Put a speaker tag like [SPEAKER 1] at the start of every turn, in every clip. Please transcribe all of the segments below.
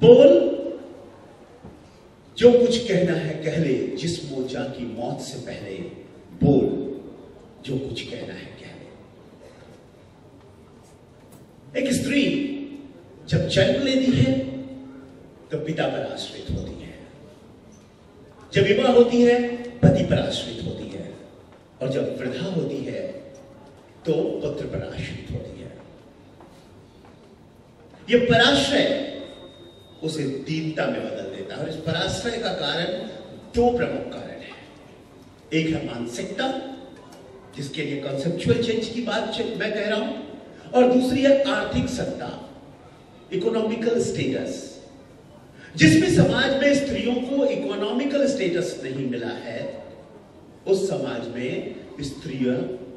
[SPEAKER 1] बोल, जो कुछ कहना है कह ले, जिस्मो जान की मौत से पहले। बोल, जो कुछ कहना है कह ले। एक स्त्री जब जन्म लेती है तो पिता पर आश्रित होती है, जब विवाह होती है पति पर आश्रित होती है, और जब वृद्धा होती है तो पुत्र पर आश्रित होती है। यह पराश्रय उसे दीनता में बदल देता है, और इस पराश्रय का कारण दो प्रमुख कारण है। एक है मानसिकता, जिसके लिए कॉन्सेप्चुअल चेंज की बात मैं कह रहा हूं, और दूसरी है आर्थिक सत्ता, इकोनॉमिकल स्टेटस। जिसमें समाज में स्त्रियों को इकोनॉमिकल स्टेटस नहीं मिला है, उस समाज में स्त्रियों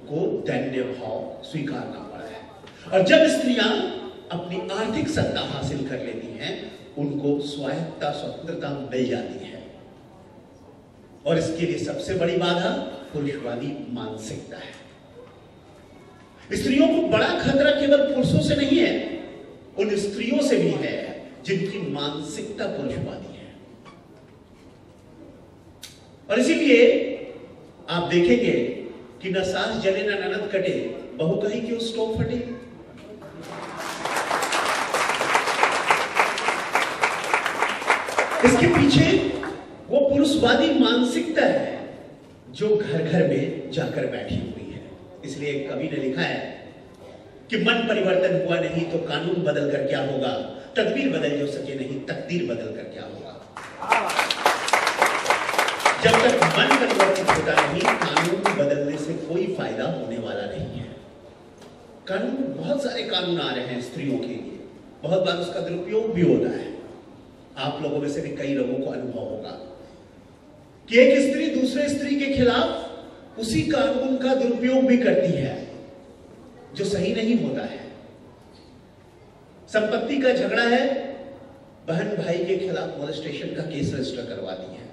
[SPEAKER 1] को दैन्य भाव स्वीकारना पड़ा है। और जब स्त्रियां अपनी आर्थिक सत्ता हासिल कर लेती हैं, उनको स्वायत्तता, स्वतंत्रता मिल जाती है। और इसके लिए सबसे बड़ी बाधा पुरुषवादी मानसिकता है। स्त्रियों को बड़ा खतरा केवल पुरुषों से नहीं है, उन स्त्रियों से भी है जिनकी मानसिकता पुरुषवादी है। और इसीलिए आप देखेंगे कि न सास जले न ननद कटे, बहू कही कि स्टोव फटे। इसके पीछे वो पुरुषवादी मानसिकता है जो घर घर में जाकर बैठी हुई है। इसलिए एक कवि ने लिखा है कि मन परिवर्तन हुआ नहीं तो कानून बदल कर क्या होगा, तकदीर बदल जो सके नहीं, तकदीर बदल कर क्या होगा। जब तक मन परिवर्तित होता नहीं, कानून बदलने से कोई फायदा होने वाला नहीं है। कानून, बहुत सारे कानून आ रहे हैं स्त्रियों के लिए, बहुत बार उसका दुरुपयोग भी होता है। आप लोगों में से भी कई लोगों को अनुभव होगा कि एक स्त्री दूसरे स्त्री के खिलाफ उसी कानून का दुरुपयोग भी करती है जो सही नहीं होता है। संपत्ति का झगड़ा है, बहन भाई के खिलाफ मोलेस्टेशन का केस रजिस्टर करवाती है।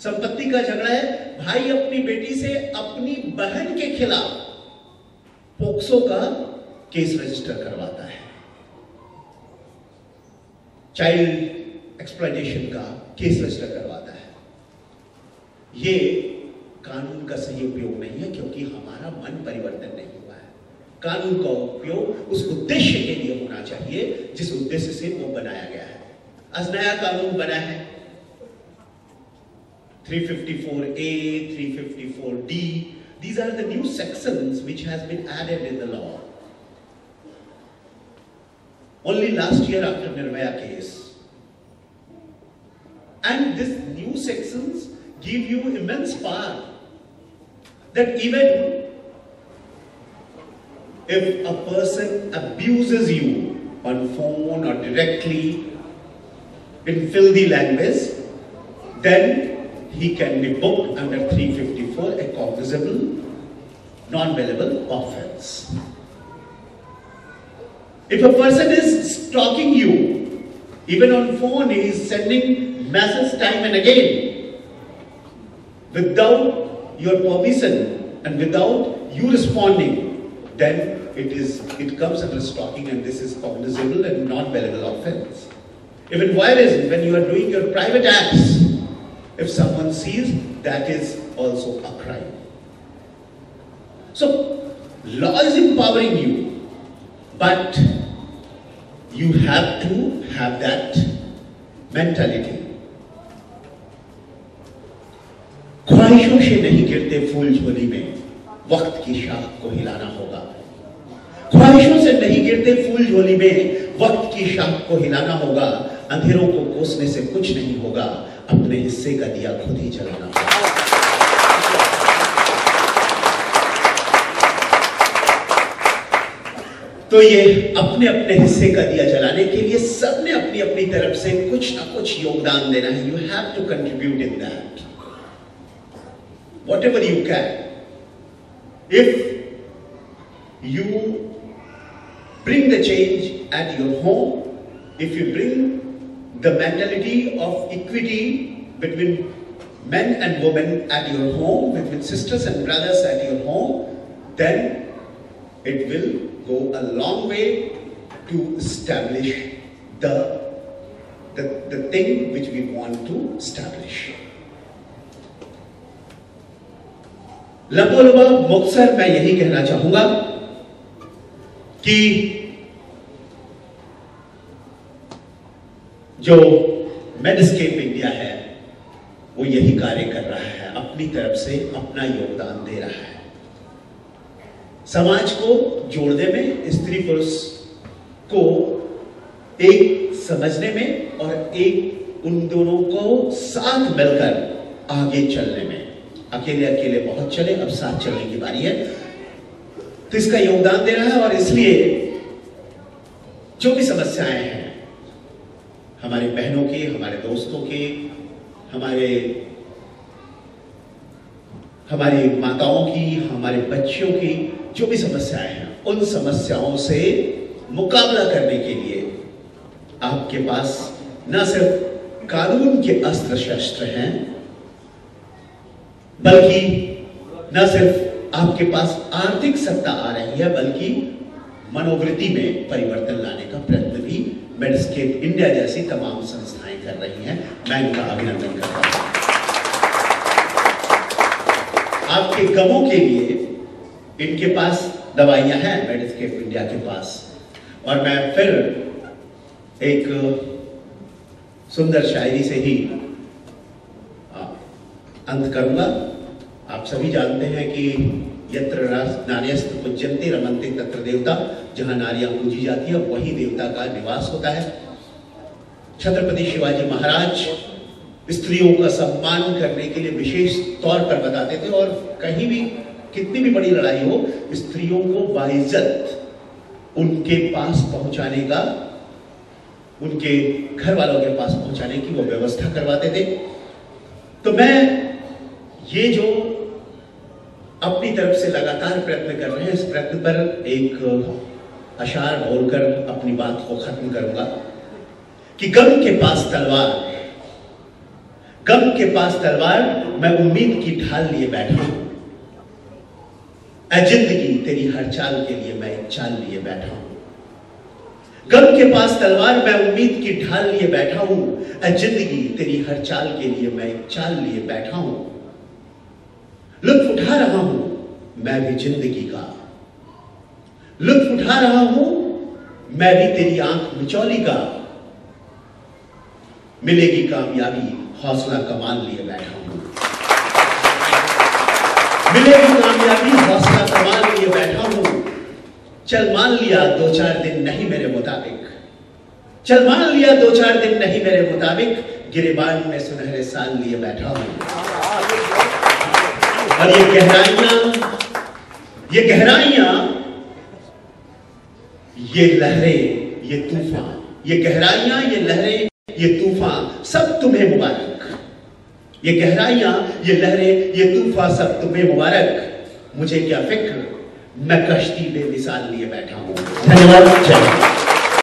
[SPEAKER 1] संपत्ति का झगड़ा है, भाई अपनी बेटी से अपनी बहन के खिलाफ पोक्सो का केस रजिस्टर करवाता है। चाइल्ड एक्सप्लॉयटेशन का केस रजिस्टर करवाता है। यह कानून का सही उपयोग नहीं है, क्योंकि हमारा मन परिवर्तन नहीं हुआ है। कानून का उपयोग उस उद्देश्य के लिए होना चाहिए जिस उद्देश्य से वो बनाया गया है। आज नया कानून बना है 354A, 354D. These are the new sections which has been added in the law. Only last year after Nirvaya case. And these new sections give you immense power that even if a person abuses you on phone or directly in filthy language, then he can be booked under 354, a cognizable, non-bailable offense. If a person is stalking you, even on phone, he is sending messages time and again, without your permission and without you responding, then it comes under stalking, and this is cognizable and non-bailable offense. Even violence, when you are doing your private acts, if someone sees, that is also a crime. So, law is empowering you, but you have to have that mentality. ख्वाहिशों से नहीं गिरते फूल झोली में, वक्त की शाख को हिलाना होगा। ख्वाहिशों से नहीं गिरते फूल झोली में, वक्त की शाख को हिलाना होगा। अंधेरों को कोसने से कुछ नहीं होगा, अपने हिस्से का दिया खुद ही जलाना होगा। तो ये अपने अपने हिस्से का दिया जलाने के लिए सबने अपनी अपनी तरफ से कुछ ना कुछ योगदान देना है। You have to contribute in that, whatever you can. If you bring the change at your home, if you bring the mentality of equity between men and women at your home, between sisters and brothers at your home, then it will go a long way to establish the the thing which we want to establish. लबोलबा मुख्तसर मैं यही कहना चाहूंगा कि जो Medscape India है वो यही कार्य कर रहा है, अपनी तरफ से अपना योगदान दे रहा है समाज को जोड़ने में, स्त्री पुरुष को एक समझने में और एक उन दोनों को साथ मिलकर आगे चलने में। अकेले अकेले बहुत चले, अब साथ चलने की बारी है। तो इसका योगदान दे रहा है और इसलिए जो भी समस्याएं हैं हमारी बहनों की, हमारे दोस्तों की, हमारी माताओं की, हमारे बच्चियों की जो भी समस्याएं हैं, उन समस्याओं से मुकाबला करने के लिए आपके पास न सिर्फ कानून के अस्त्र शस्त्र हैं, बल्कि न सिर्फ आपके पास आर्थिक सत्ता आ रही है, बल्कि मनोवृत्ति में परिवर्तन लाने का प्रयत्न भी मेडस्केप इंडिया जैसी तमाम संस्थाएं कर रही हैं। मैं इनका अभिनंदन करता हूं। आपके गमों के लिए इनके पास दवाइयां हैं, मेडस्केप इंडिया के पास। और मैं फिर एक सुंदर शायरी से ही अंत करूंगा। आप सभी जानते हैं कि यत्र नार्यस्तु पूज्यन्ते रमन्ते तत्र देवता, जहां नारियां पूजी जाती है वही देवता का निवास होता है। छत्रपति शिवाजी महाराज स्त्रियों का सम्मान करने के लिए विशेष तौर पर बताते थे और कहीं भी कितनी भी बड़ी लड़ाई हो, स्त्रियों को बाइज्जत उनके पास पहुंचाने का, उनके घर वालों के पास पहुंचाने की वो व्यवस्था करवाते थे। तो मैं ये जो अपनी तरफ से लगातार प्रयत्न कर रहे हैं, इस प्रयत्न पर एक अशार बोलकर अपनी बात को खत्म करूंगा कि गम के पास तलवार मैं उम्मीद की ढाल लिए बैठा हूं। ऐ जिंदगी तेरी हर चाल के लिए मैं एक चाल लिए बैठा हूं। गम के पास तलवार मैं उम्मीद की ढाल लिए बैठा हूं। ऐ जिंदगी तेरी हर चाल के लिए मैं एक चाल लिए बैठा हूं। लुत्फ उठा रहा हूं मैं भी जिंदगी का, लुत्फ उठा रहा हूं मैं भी तेरी आंख मिचौली का। मिलेगी कामयाबी हौसला कमान लिए बैठा हूं। मिलेगी कामयाबी हौसला कमान लिए बैठा हूं। चल मान लिया 2-4 दिन नहीं मेरे मुताबिक, चल मान लिया 2-4 दिन नहीं मेरे मुताबिक, गिरेबान में सुनहरे साल लिए बैठा हूं। और ये गहराइयां, ये लहरें, ये तूफान, ये गहराइयां, ये लहरें, ये तूफान सब तुम्हें मुबारक। ये गहराइयां, ये लहरें, ये तूफान सब तुम्हें मुबारक। मुझे क्या फिक्र, मैं कश्ती बेमिसाल लिए बैठा हूं। धन्यवाद।